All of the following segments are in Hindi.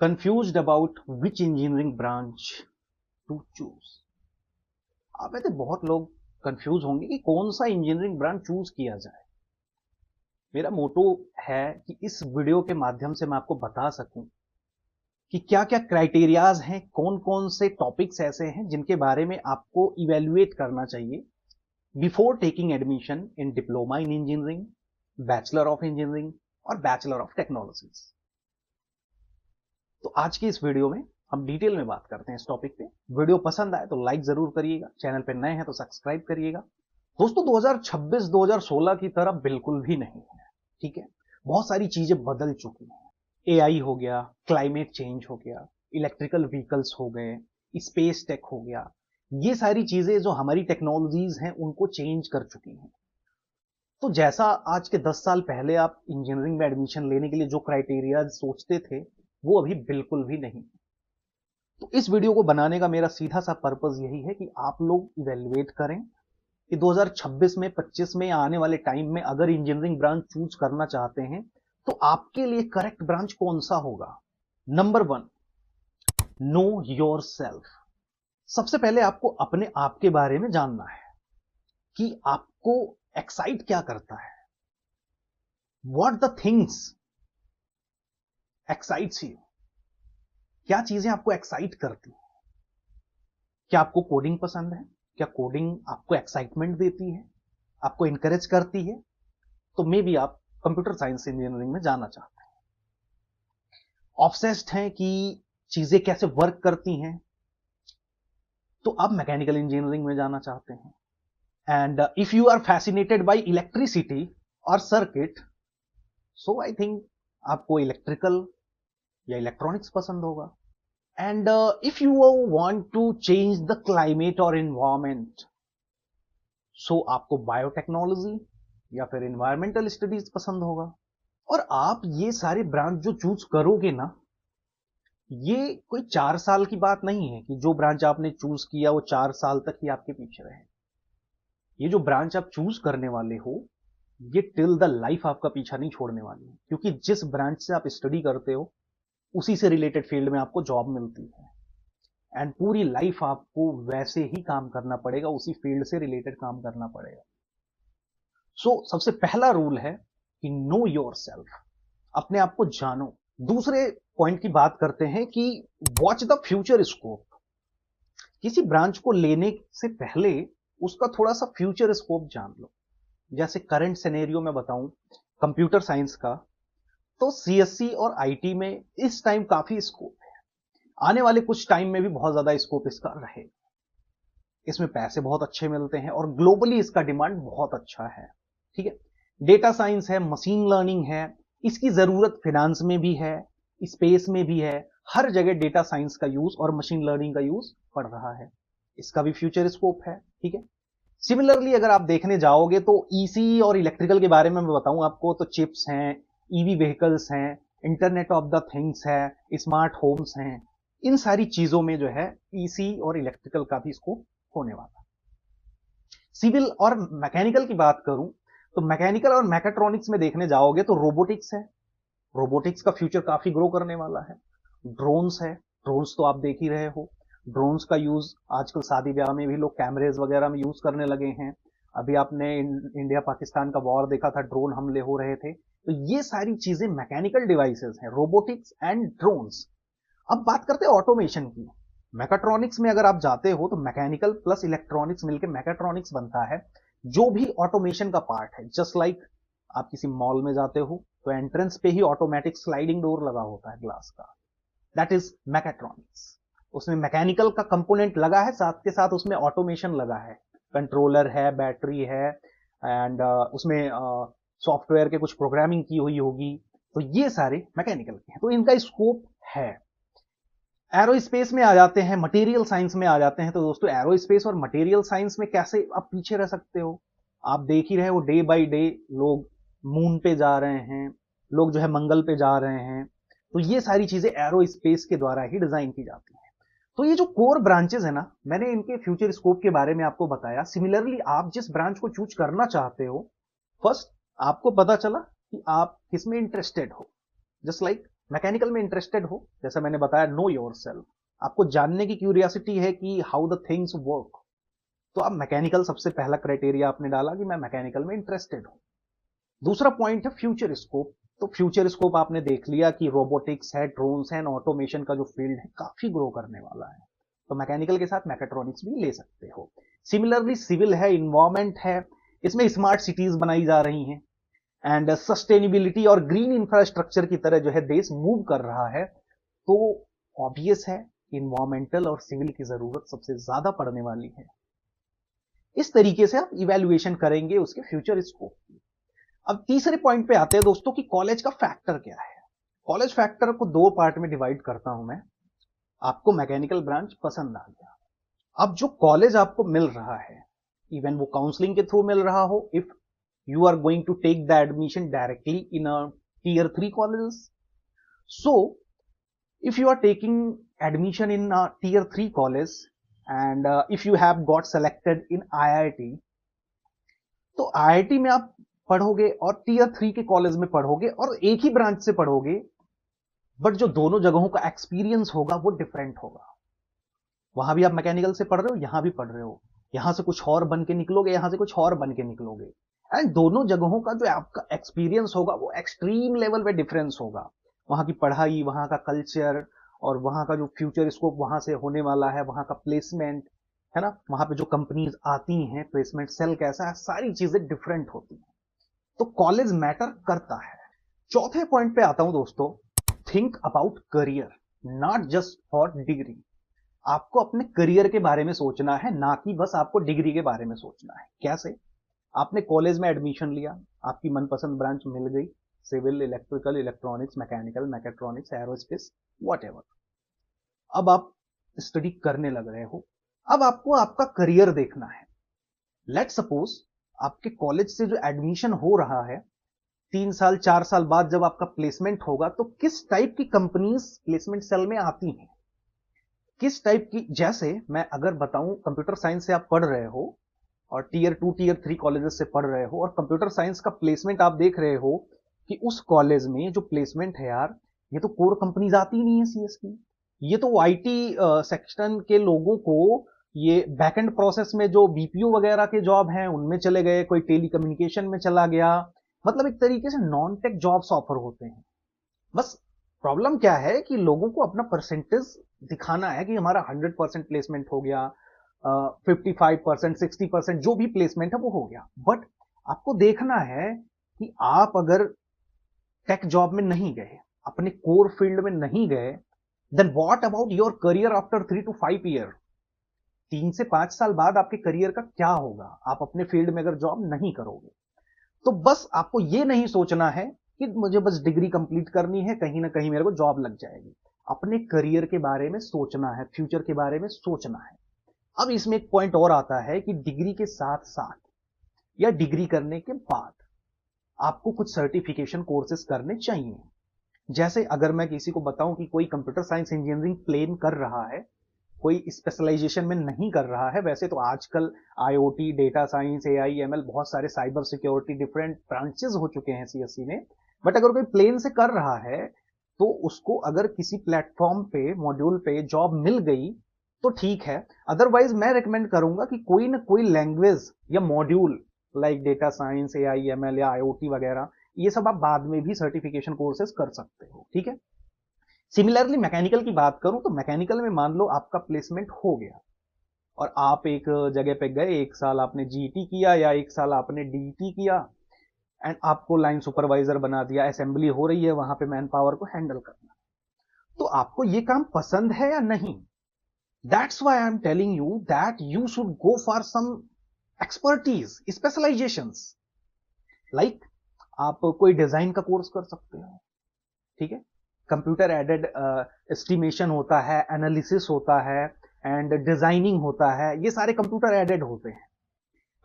confused about which engineering branch to choose। आप में से बहुत लोग कंफ्यूज होंगे कि कौन सा इंजीनियरिंग ब्रांच चूज किया जाए। मेरा मोटो है कि इस वीडियो के माध्यम से मैं आपको बता सकूं कि क्या क्या क्राइटेरियाज हैं, कौन कौन से टॉपिक्स ऐसे हैं जिनके बारे में आपको इवेल्युएट करना चाहिए before taking admission in diploma in engineering, bachelor of engineering और बैचलर ऑफ टेक्नोलॉजीज। तो आज की इस वीडियो में हम डिटेल में बात करते हैं इस टॉपिक पे। वीडियो पसंद आए तो लाइक जरूर करिएगा, चैनल पे नए हैं तो सब्सक्राइब करिएगा। दोस्तों 2026-2016 की तरह बिल्कुल भी नहीं है, ठीक है। बहुत सारी चीजें बदल चुकी हैं। एआई हो गया, क्लाइमेट चेंज हो गया, इलेक्ट्रिकल व्हीकल्स हो गए, स्पेस टेक हो गया। ये सारी चीजें जो हमारी टेक्नोलॉजीज हैं उनको चेंज कर चुकी हैं। तो जैसा आज के 10 साल पहले आप इंजीनियरिंग में एडमिशन लेने के लिए जो क्राइटेरिया सोचते थे वो अभी बिल्कुल भी नहीं। तो इस वीडियो को बनाने का मेरा सीधा सा पर्पस यही है कि आप लोग इवेल्युएट करें कि 2026 में, 25 में या आने वाले टाइम में अगर इंजीनियरिंग ब्रांच चूज करना चाहते हैं तो आपके लिए करेक्ट ब्रांच कौन सा होगा। Number 1, know your self. सबसे पहले आपको अपने आप के बारे में जानना है कि आपको एक्साइट क्या करता है। What the things excites you. क्या चीजें आपको एक्साइट करती हैं। क्या आपको कोडिंग पसंद है? क्या कोडिंग आपको एक्साइटमेंट देती है, आपको इंकरेज करती है? तो मे बी आप कंप्यूटर साइंस इंजीनियरिंग में जाना चाहते हैं। ऑब्सेस्ड हैं कि चीजें कैसे वर्क करती हैं तो आप मैकेनिकल इंजीनियरिंग में जाना चाहते हैं। And if you are fascinated by electricity और सर्किट, सो आई थिंक आपको इलेक्ट्रिकल या इलेक्ट्रॉनिक्स पसंद होगा। And if you want to change the climate और एनवायरमेंट, सो आपको बायोटेक्नोलॉजी या फिर एनवायरमेंटल स्टडीज पसंद होगा। और आप ये सारे ब्रांच जो चूज करोगे ना, ये कोई 4 साल की बात नहीं है कि जो ब्रांच आपने चूज किया वो 4 साल तक ही आपके पीछे रहे। ये जो ब्रांच आप चूज करने वाले हो ये टिल द लाइफ आपका पीछा नहीं छोड़ने वाली है, क्योंकि जिस ब्रांच से आप स्टडी करते हो उसी से रिलेटेड फील्ड में आपको जॉब मिलती है एंड पूरी लाइफ आपको वैसे ही काम करना पड़ेगा, उसी फील्ड से रिलेटेड काम करना पड़ेगा। सो सबसे पहला रूल है कि नो योर सेल्फ, अपने आप को जानो। दूसरे पॉइंट की बात करते हैं कि वॉच द फ्यूचर स्कोप। किसी ब्रांच को लेने से पहले उसका थोड़ा सा फ्यूचर स्कोप जान लो। जैसे करंट सिनेरियो में बताऊं कंप्यूटर साइंस का, तो सीएससी और आईटी में इस टाइम काफी स्कोप है। आने वाले कुछ टाइम में भी बहुत ज्यादा स्कोप इसका रहेगा। इसमें पैसे बहुत अच्छे मिलते हैं और ग्लोबली इसका डिमांड बहुत अच्छा है, ठीक है। डेटा साइंस है, मशीन लर्निंग है, इसकी जरूरत फाइनेंस में भी है, स्पेस में भी है। हर जगह डेटा साइंस का यूज और मशीन लर्निंग का यूज पड़ रहा है। इसका भी फ्यूचर स्कोप है, ठीक है। सिमिलरली अगर आप देखने जाओगे तो ईसी और इलेक्ट्रिकल के बारे में मैं बताऊं आपको, तो चिप्स हैं, ईवी व्हीकल्स हैं, इंटरनेट ऑफ द थिंग्स है, स्मार्ट होम्स हैं। इन सारी चीजों में जो है ईसी और इलेक्ट्रिकल का भी स्कोप होने वाला। सिविल और मैकेनिकल की बात करूं तो मैकेनिकल और मैकेट्रॉनिक्स में देखने जाओगे तो रोबोटिक्स है। रोबोटिक्स का फ्यूचर काफी ग्रो करने वाला है। ड्रोन्स है, ड्रोन्स तो आप देख ही रहे हो। ड्रोन्स का यूज आजकल शादी ब्याह में भी लोग कैमरेज वगैरह में यूज करने लगे हैं। अभी आपने इंडिया पाकिस्तान का वॉर देखा था, ड्रोन हमले हो रहे थे। तो ये सारी चीजें मैकेनिकल डिवाइसेस हैं, रोबोटिक्स एंड ड्रोन्स। अब बात करते हैं ऑटोमेशन की। मैकेट्रॉनिक्स में अगर आप जाते हो तो मैकेनिकल प्लस इलेक्ट्रॉनिक्स मिलकर मैकेट्रॉनिक्स बनता है, जो भी ऑटोमेशन का पार्ट है। जस्ट लाइक आप किसी मॉल में जाते हो तो एंट्रेंस पे ही ऑटोमेटिक स्लाइडिंग डोर लगा होता है ग्लास का, दैट इज मैकेट्रॉनिक्स। उसमें मैकेनिकल का कंपोनेंट लगा है, साथ के साथ उसमें ऑटोमेशन लगा है, कंट्रोलर है, बैटरी है एंड उसमें सॉफ्टवेयर के कुछ प्रोग्रामिंग की हुई होगी। तो ये सारे मैकेनिकल के हैं, तो इनका स्कोप है। एरोस्पेस में आ जाते हैं, मटेरियल साइंस में आ जाते हैं। तो दोस्तों एरोस्पेस और मटेरियल साइंस में कैसे आप पीछे रह सकते हो। आप देख ही रहे हो डे बाय डे लोग मून पे जा रहे हैं, लोग जो है मंगल पे जा रहे हैं। तो ये सारी चीजें एरोस्पेस के द्वारा ही डिजाइन की जाती हैं। तो ये जो कोर ब्रांचेस है ना, मैंने इनके फ्यूचर स्कोप के बारे में आपको बताया। सिमिलरली आप जिस ब्रांच को चूज करना चाहते हो, फर्स्ट आपको पता चला कि आप किसमें इंटरेस्टेड हो। जस्ट लाइक मैकेनिकल में इंटरेस्टेड हो, जैसा मैंने बताया, नो योरसेल्फ, आपको जानने की क्यूरियोसिटी है कि हाउ द थिंग्स वर्क, तो आप मैकेनिकल, सबसे पहला क्राइटेरिया आपने डाला कि मैं मैकेनिकल में इंटरेस्टेड हूं। दूसरा पॉइंट है फ्यूचर स्कोप। तो फ्यूचर स्कोप आपने देख लिया कि रोबोटिक्स है, ड्रोन्स है, ऑटोमेशन का जो फील्ड है काफी ग्रो करने वाला है, तो मैकेनिकल के साथ मैकेट्रॉनिक्स भी ले सकते हो। सिमिलरली सिविल है, इन्वायरमेंट है, इसमें स्मार्ट सिटीज बनाई जा रही हैं, एंड सस्टेनेबिलिटी और ग्रीन इंफ्रास्ट्रक्चर की तरह जो है देश मूव कर रहा है, तो ऑब्वियस है इन्वायरमेंटल और सिविल की जरूरत सबसे ज्यादा पड़ने वाली है। इस तरीके से आप इवैल्यूएशन करेंगे उसके फ्यूचर स्कोप की। अब तीसरे पॉइंट पे आते हैं दोस्तों कि कॉलेज का फैक्टर क्या है। कॉलेज फैक्टर को दो पार्ट में डिवाइड करता हूं मैं। आपको मैकेनिकल ब्रांच पसंद आ गया, अब जो कॉलेज आपको मिल रहा है, इवन वो काउंसलिंग के थ्रू मिल रहा हो, if you are going to take the admission directly in a tier 3 colleges, so if you are taking admission in a tier 3 college and if you have got selected in IIT, तो IIT में आप पढ़ोगे और टियर 3 के कॉलेज में पढ़ोगे और एक ही ब्रांच से पढ़ोगे, बट जो दोनों जगहों का एक्सपीरियंस होगा वो डिफरेंट होगा। वहां भी आप मैकेनिकल से पढ़ रहे हो, यहां भी पढ़ रहे हो, यहां से कुछ और बन के निकलोगे, यहां से कुछ और बन के निकलोगे, एंड दोनों जगहों का जो आपका एक्सपीरियंस होगा वो एक्सट्रीम लेवल पे डिफरेंस होगा। वहां की पढ़ाई, वहां का कल्चर और वहां का जो फ्यूचर स्कोप वहां से होने वाला है, वहां का प्लेसमेंट है ना, वहां पे जो कंपनीज आती हैं, प्लेसमेंट सेल कैसा है, सारी चीजें डिफरेंट होती हैं, तो कॉलेज मैटर करता है। चौथे पॉइंट पे आता हूं दोस्तों, think about career, not just for degree. आपको अपने करियर के बारे में सोचना है, ना कि बस आपको डिग्री के बारे में सोचना है। कैसे? आपने कॉलेज में एडमिशन लिया, आपकी मनपसंद ब्रांच मिल गई, civil, electrical, electronics, mechanical, mechatronics, aerospace, whatever. अब आप स्टडी करने लग रहे हो, अब आपको आपका करियर देखना है। लेट सपोज आपके कॉलेज से जो एडमिशन हो रहा है, 3 साल 4 साल बाद जब आपका प्लेसमेंट होगा, तो किस टाइप की कंपनीज प्लेसमेंट सेल में आती हैं, किस टाइप की। जैसे मैं अगर बताऊं, कंप्यूटर साइंस से आप पढ़ रहे हो और टियर 2 टियर 3 कॉलेजेस से पढ़ रहे हो, और कंप्यूटर साइंस का प्लेसमेंट आप देख रहे हो कि उस कॉलेज में जो प्लेसमेंट है यार, ये तो कोर कंपनीज आती ही नहीं है सीएस की, ये तो आईटी सेक्शन के लोगों को ये बैकएंड प्रोसेस में जो बीपीओ वगैरह के जॉब हैं उनमें चले गए, कोई टेलीकम्युनिकेशन में चला गया, मतलब एक तरीके से नॉन टेक जॉब्स ऑफर होते हैं। बस प्रॉब्लम क्या है कि लोगों को अपना परसेंटेज दिखाना है कि हमारा 100% प्लेसमेंट हो गया, 55%, 60% जो भी प्लेसमेंट है वो हो गया, बट आपको देखना है कि आप अगर टेक जॉब में नहीं गए, अपने कोर फील्ड में नहीं गए, then what about your career after 3 to 5 year. 3 से 5 साल बाद आपके करियर का क्या होगा, आप अपने फील्ड में अगर जॉब नहीं करोगे। तो बस आपको यह नहीं सोचना है कि मुझे बस डिग्री कंप्लीट करनी है, कहीं ना कहीं मेरे को जॉब लग जाएगी। अपने करियर के बारे में सोचना है, फ्यूचर के बारे में सोचना है। अब इसमें एक पॉइंट और आता है कि डिग्री के साथ साथ या डिग्री करने के बाद आपको कुछ सर्टिफिकेशन कोर्सेज करने चाहिए। जैसे अगर मैं किसी को बताऊं कि कोई कंप्यूटर साइंस इंजीनियरिंग प्लेन कर रहा है, कोई स्पेशलाइजेशन में नहीं कर रहा है, वैसे तो आजकल IoT, data science, AI, ML, बहुत सारे साइबर सिक्योरिटी डिफरेंट ब्रांचेस हो चुके हैं सीएससी में, बट अगर कोई प्लेन से कर रहा है तो उसको अगर किसी प्लेटफॉर्म पे, मॉड्यूल पे जॉब मिल गई तो ठीक है, अदरवाइज मैं रिकमेंड करूंगा कि कोई ना कोई लैंग्वेज या module like data science, AI, ML या आईओटी वगैरह, ये सब आप बाद में भी सर्टिफिकेशन कोर्सेज कर सकते हो, ठीक है। सिमिलरली मैकेनिकल की बात करूं तो मैकेनिकल में मान लो आपका प्लेसमेंट हो गया और आप एक जगह पे गए, 1 साल आपने जीटी किया या 1 साल आपने डीटी किया, एंड आपको लाइन सुपरवाइजर बना दिया, असेंबली हो रही है, वहां पे मैन पावर को हैंडल करना। तो आपको ये काम पसंद है या नहीं? That's why I am telling you that you should go for some expertise, specialisations. लाइक आप कोई डिजाइन का कोर्स कर सकते हो, ठीक है। कंप्यूटर एडेड एस्टिमेशन होता है, एनालिसिस होता है, एंड डिजाइनिंग होता है, ये सारे कंप्यूटर एडेड होते हैं।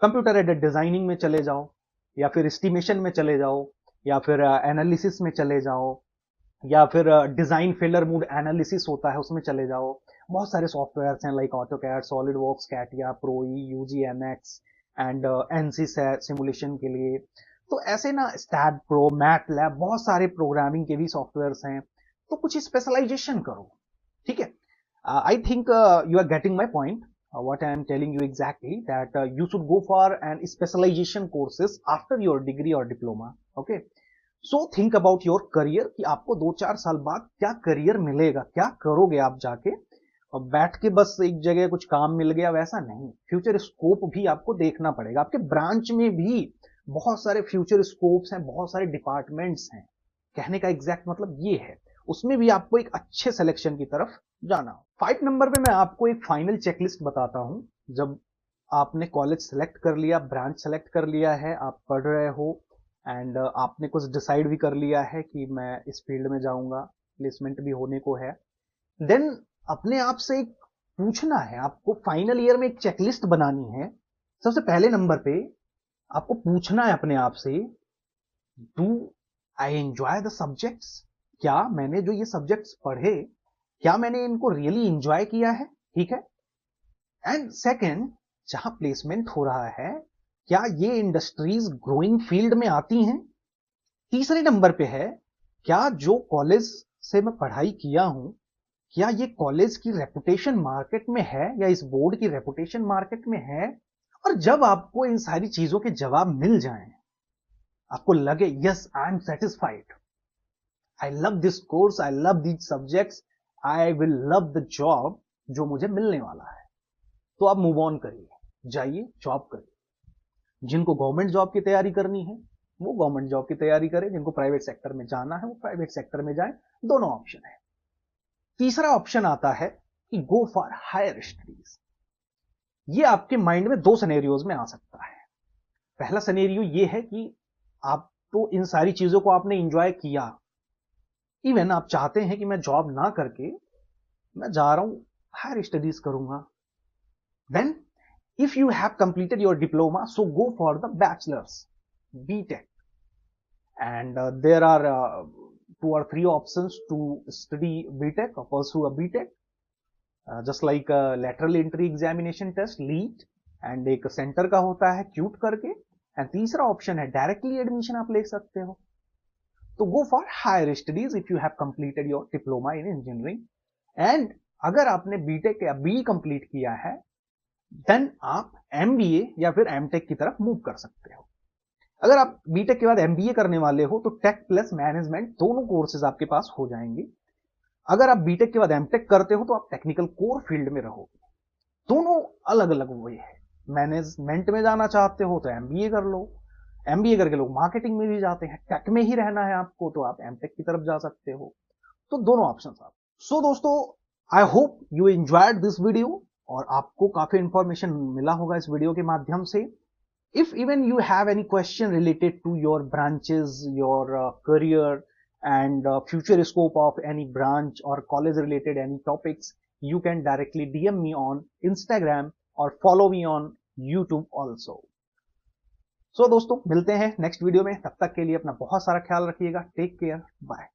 कंप्यूटर एडेड डिजाइनिंग में चले जाओ, या फिर एस्टिमेशन में चले जाओ, या फिर एनालिसिस में चले जाओ, या फिर डिजाइन फेलर मूड एनालिसिस होता है उसमें चले जाओ। बहुत सारे सॉफ्टवेयर हैं like AutoCAD, SolidWorks, CATIA, ProE, UG NX and Ansys है सिमुलेशन के लिए। तो ऐसे ना स्टैड प्रो, मैट लैब, बहुत सारे प्रोग्रामिंग के भी सॉफ्टवेयर हैं। तो कुछ स्पेशलाइजेशन करो, ठीक है। I think you are getting my point, what I am telling you exactly, that you should go for an specialization courses after your degree or diploma. Okay, so think about your career कि आपको 2-4 साल बाद क्या करियर मिलेगा, क्या करोगे आप जाके, और बैठ के बस एक जगह कुछ काम मिल गया वैसा नहीं। फ्यूचर स्कोप भी आपको देखना पड़ेगा। आपके ब्रांच में भी बहुत सारे फ्यूचर स्कोप्स हैं, बहुत सारे डिपार्टमेंट्स हैं। कहने का एग्जैक्ट मतलब ये है, उसमें भी आपको एक अच्छे सिलेक्शन की तरफ जाना। 5 नंबर पे मैं आपको एक फाइनल चेकलिस्ट बताता हूं। जब आपने कॉलेज सेलेक्ट कर लिया, ब्रांच सेलेक्ट कर लिया है, आप पढ़ रहे हो एंड आपने कुछ डिसाइड भी कर लिया है कि मैं इस फील्ड में जाऊंगा, प्लेसमेंट भी होने को है, देन अपने आप से एक पूछना है, आपको फाइनल ईयर में एक चेकलिस्ट बनानी है। सबसे पहले नंबर पे आपको पूछना है अपने आप से, do I enjoy the subjects? क्या मैंने जो ये सब्जेक्ट्स पढ़े, क्या मैंने इनको रियली एंजॉय किया है? ठीक है। एंड सेकेंड, जहां प्लेसमेंट हो रहा है, क्या ये इंडस्ट्रीज ग्रोइंग फील्ड में आती हैं? तीसरे नंबर पे है, क्या जो कॉलेज से मैं पढ़ाई किया हूं, क्या ये कॉलेज की रेपुटेशन मार्केट में है, या इस बोर्ड की रेपुटेशन मार्केट में है? और जब आपको इन सारी चीजों के जवाब मिल जाएं, आपको लगे yes I am satisfied, I love this course, I love these subjects, I will love the job जो मुझे मिलने वाला है, तो आप मूव ऑन करिए, जाइए जॉब करिए। जिनको गवर्नमेंट जॉब की तैयारी करनी है वो गवर्नमेंट जॉब की तैयारी करें, जिनको प्राइवेट सेक्टर में जाना है वो प्राइवेट सेक्टर में जाए। दोनों ऑप्शन है। तीसरा ऑप्शन आता है कि गो फॉर हायर स्टडीज। ये आपके माइंड में 2 सिनेरियोज में आ सकता है। पहला सिनेरियो ये है कि आप तो इन सारी चीजों को आपने एंजॉय किया, इवन आप चाहते हैं कि मैं जॉब ना करके मैं जा रहा हूं हायर स्टडीज करूंगा। Then if you have completed your diploma, so go for the bachelors, BTech, and there are 2 or 3 options to study BTech or pursue a BTech, just like a lateral entry examination test LEET, and एक सेंटर का होता है क्यूट करके, एंड तीसरा ऑप्शन है डायरेक्टली एडमिशन आप ले सकते हो। तो go for higher studies if you have completed your diploma in engineering, and अगर आपने बीटेक या बी कंप्लीट किया है, देन आप एमबीए या फिर एमटेक की तरफ मूव कर सकते हो। अगर आप बीटेक के बाद एमबीए करने वाले हो तो टेक प्लस मैनेजमेंट दोनों कोर्सेज आपके पास हो जाएंगे। अगर आप बीटेक के बाद एमटेक करते हो तो आप टेक्निकल कोर फील्ड में रहोगे। दोनों अलग अलग वे है। मैनेजमेंट में जाना चाहते हो तो एमबीए कर लो, एमबीए करके लोग मार्केटिंग में भी जाते हैं। टेक में ही रहना है आपको तो आप एमटेक की तरफ जा सकते हो। तो दोनों ऑप्शन आप। सो दोस्तों, I hope you enjoyed this video, और आपको काफी इंफॉर्मेशन मिला होगा इस वीडियो के माध्यम से। If even you have any question related to your branches, your career and future scope of any branch or college related any topics, you can directly DM me on Instagram or follow me on YouTube also. So दोस्तों, मिलते हैं नेक्स्ट वीडियो में। तब तक के लिए अपना बहुत सारा ख्याल रखिएगा। Take care, bye.